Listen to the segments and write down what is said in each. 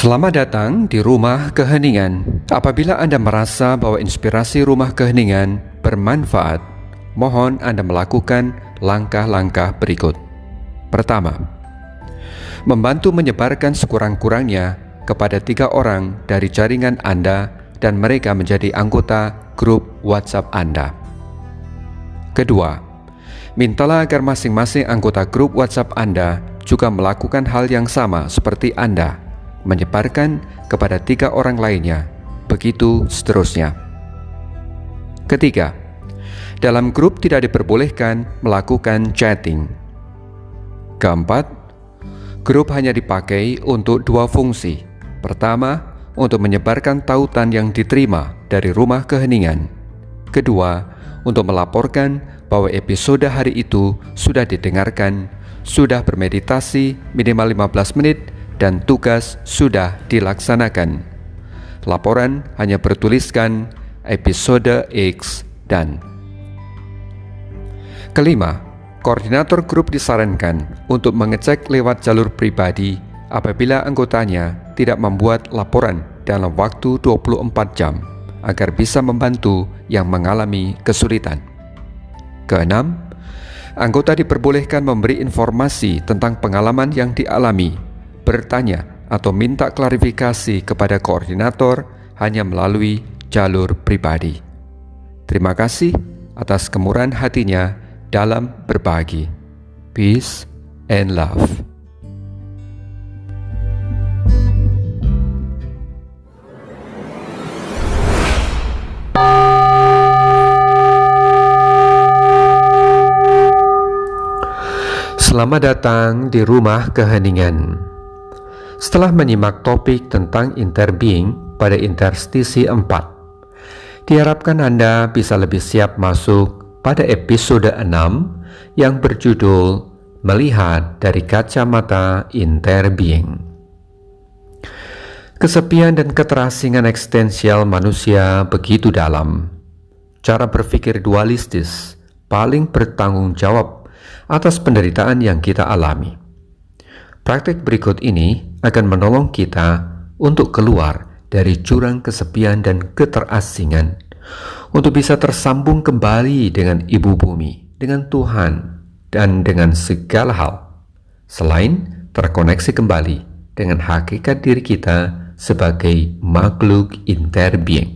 Selamat datang di Rumah Keheningan. Apabila Anda merasa bahwa inspirasi Rumah Keheningan bermanfaat, mohon Anda melakukan langkah-langkah berikut. Pertama, membantu menyebarkan sekurang-kurangnya kepada 3 orang dari jaringan Anda dan mereka menjadi anggota grup WhatsApp Anda. Kedua, mintalah agar masing-masing anggota grup WhatsApp Anda juga melakukan hal yang sama seperti Anda, menyebarkan kepada 3 orang lainnya, begitu seterusnya. Ketiga, dalam grup tidak diperbolehkan melakukan chatting. Keempat, grup hanya dipakai untuk 2 fungsi. Pertama, untuk menyebarkan tautan yang diterima dari Rumah Keheningan. Kedua, untuk melaporkan bahwa episode hari itu sudah didengarkan, sudah bermeditasi minimal 15 menit, dan tugas sudah dilaksanakan. Laporan hanya bertuliskan episode X dan. Kelima, koordinator grup disarankan untuk mengecek lewat jalur pribadi apabila anggotanya tidak membuat laporan dalam waktu 24 jam agar bisa membantu yang mengalami kesulitan. Keenam, anggota diperbolehkan memberi informasi tentang pengalaman yang dialami, bertanya atau minta klarifikasi kepada koordinator hanya melalui jalur pribadi. Terima kasih atas kemurahan hatinya dalam berbagi. Peace and love. Selamat datang di Rumah Keheningan. Setelah menyimak topik tentang interbeing pada interstisi 4, diharapkan Anda bisa lebih siap masuk pada episode 6 yang berjudul Melihat dari Kacamata Interbeing. Kesepian dan keterasingan eksistensial manusia begitu dalam. Cara berpikir dualistis paling bertanggung jawab atas penderitaan yang kita alami. Praktik berikut ini akan menolong kita untuk keluar dari jurang kesepian dan keterasingan, untuk bisa tersambung kembali dengan Ibu Bumi, dengan Tuhan, dan dengan segala hal, selain terkoneksi kembali dengan hakikat diri kita sebagai makhluk interbeing.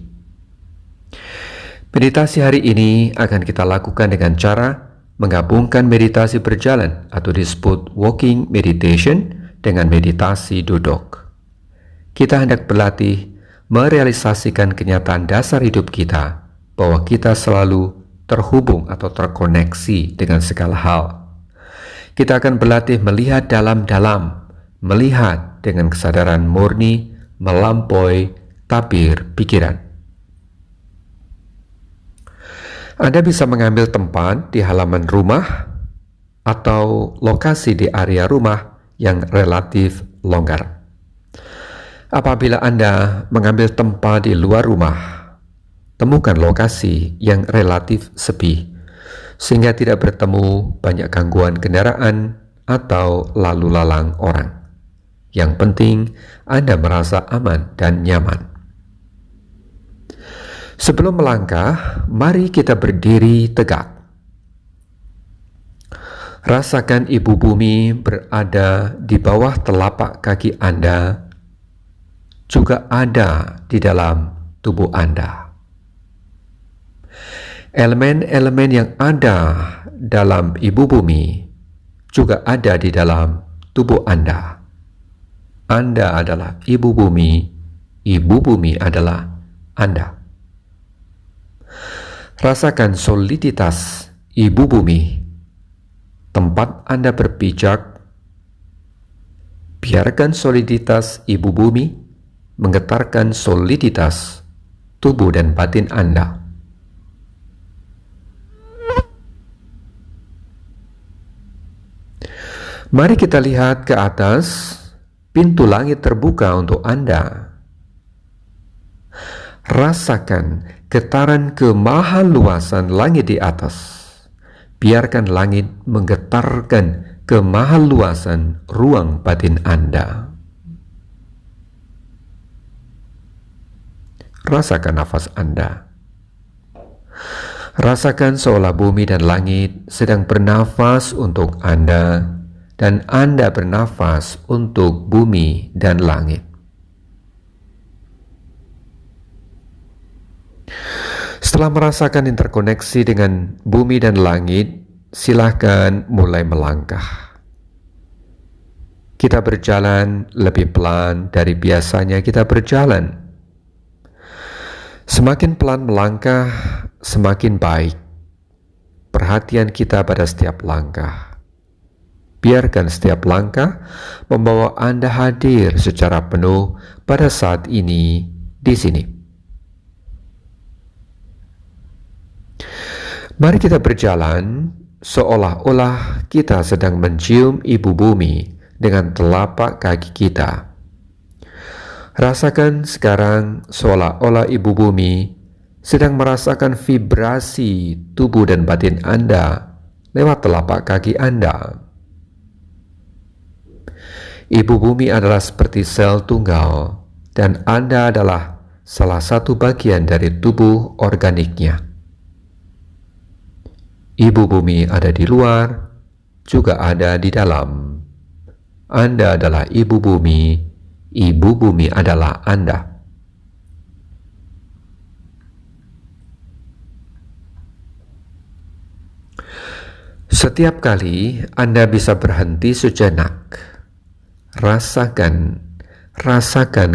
Meditasi hari ini akan kita lakukan dengan cara menggabungkan meditasi berjalan atau disebut walking meditation dengan meditasi duduk. Kita hendak berlatih merealisasikan kenyataan dasar hidup kita bahwa kita selalu terhubung atau terkoneksi dengan segala hal. Kita akan berlatih melihat dalam-dalam, melihat dengan kesadaran murni melampaui tabir pikiran. Anda bisa mengambil tempat di halaman rumah atau lokasi di area rumah yang relatif longgar. Apabila Anda mengambil tempat di luar rumah, temukan lokasi yang relatif sepi, sehingga tidak bertemu banyak gangguan kendaraan atau lalu lalang orang. Yang penting, Anda merasa aman dan nyaman. Sebelum melangkah, mari kita berdiri tegak. Rasakan Ibu Bumi berada di bawah telapak kaki Anda, juga ada di dalam tubuh Anda. Elemen-elemen yang ada dalam Ibu Bumi juga ada di dalam tubuh Anda. Anda adalah Ibu Bumi, Ibu Bumi adalah Anda. Rasakan soliditas Ibu Bumi, tempat Anda berpijak. Biarkan soliditas Ibu Bumi menggetarkan soliditas tubuh dan batin Anda. Mari kita lihat ke atas. Pintu langit terbuka untuk Anda. Rasakan getaran kemahaluasan langit di atas. Biarkan langit menggetarkan kemahaluasan ruang batin Anda. rasakan nafas Anda. Rasakan seolah bumi dan langit sedang bernafas untuk Anda dan Anda bernafas untuk bumi dan langit. Setelah merasakan interkoneksi dengan bumi dan langit, silakan mulai melangkah. Kita berjalan lebih pelan dari biasanya kita berjalan. Semakin pelan melangkah, semakin baik. Perhatian kita pada setiap langkah. Biarkan setiap langkah membawa Anda hadir secara penuh pada saat ini di sini. Mari kita berjalan seolah-olah kita sedang mencium ibu bumi dengan telapak kaki kita. Rasakan sekarang seolah-olah ibu bumi sedang merasakan vibrasi tubuh dan batin Anda lewat telapak kaki Anda. Ibu bumi adalah seperti sel tunggal dan Anda adalah salah satu bagian dari tubuh organiknya. Ibu bumi ada di luar, juga ada di dalam. Anda adalah ibu bumi adalah Anda. Setiap kali Anda bisa berhenti sejenak, rasakan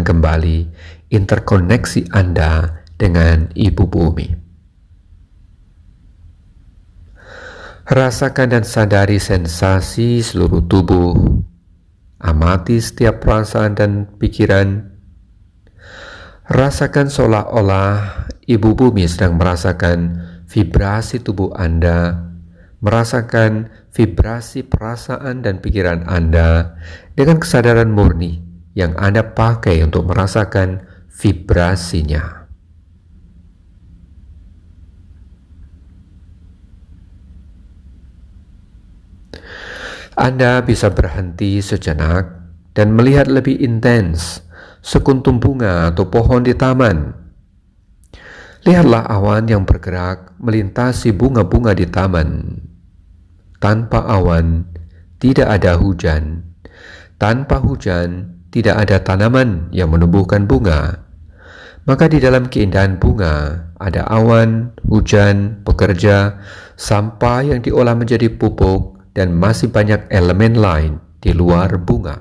kembali interkoneksi Anda dengan ibu bumi. Rasakan dan sadari sensasi seluruh tubuh. Amati setiap perasaan dan pikiran. Rasakan seolah-olah ibu bumi sedang merasakan vibrasi tubuh Anda, merasakan vibrasi perasaan dan pikiran Anda dengan kesadaran murni yang Anda pakai untuk merasakan vibrasinya. Anda bisa berhenti sejenak dan melihat lebih intens sekuntum bunga atau pohon di taman. Lihatlah awan yang bergerak melintasi bunga-bunga di taman. Tanpa awan, tidak ada hujan. Tanpa hujan, tidak ada tanaman yang menumbuhkan bunga. Maka di dalam keindahan bunga, ada awan, hujan, pekerja, sampah yang diolah menjadi pupuk, dan masih banyak elemen lain di luar bunga.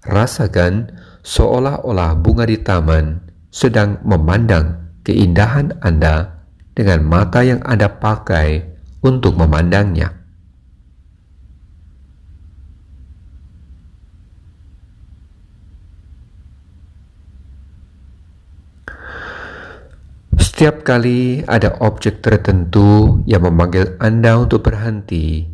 Rasakan seolah-olah bunga di taman sedang memandang keindahan Anda dengan mata yang Anda pakai untuk memandangnya. Setiap kali ada objek tertentu yang memanggil Anda untuk berhenti,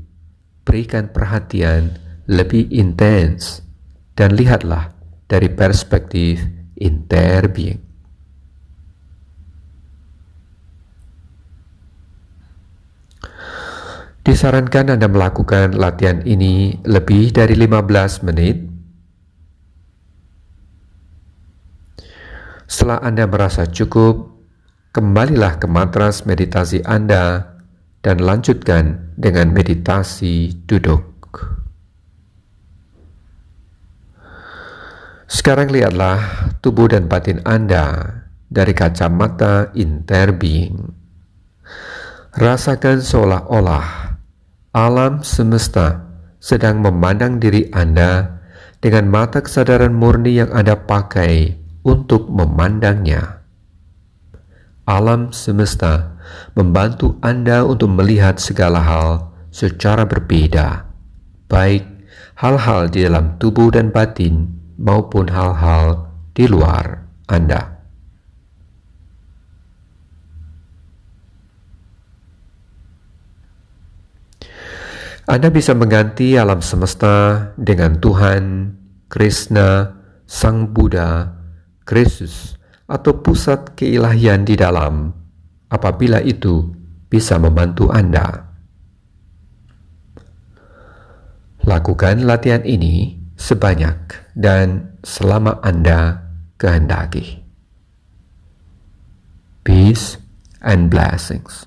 berikan perhatian lebih intens dan lihatlah dari perspektif interbeing. Disarankan Anda melakukan latihan ini lebih dari 15 menit. Setelah Anda merasa cukup, kembalilah ke matras meditasi Anda dan lanjutkan dengan meditasi duduk. Sekarang lihatlah tubuh dan batin Anda dari kacamata interbeing. Rasakan seolah-olah alam semesta sedang memandang diri Anda dengan mata kesadaran murni yang Anda pakai untuk memandangnya. Alam semesta membantu Anda untuk melihat segala hal secara berbeda, baik hal-hal di dalam tubuh dan batin maupun hal-hal di luar Anda. Anda bisa mengganti alam semesta dengan Tuhan, Krishna, Sang Buddha, Kristus, atau pusat keilahian di dalam, apabila itu bisa membantu Anda. Lakukan latihan ini sebanyak dan selama Anda kehendaki. peace and blessings.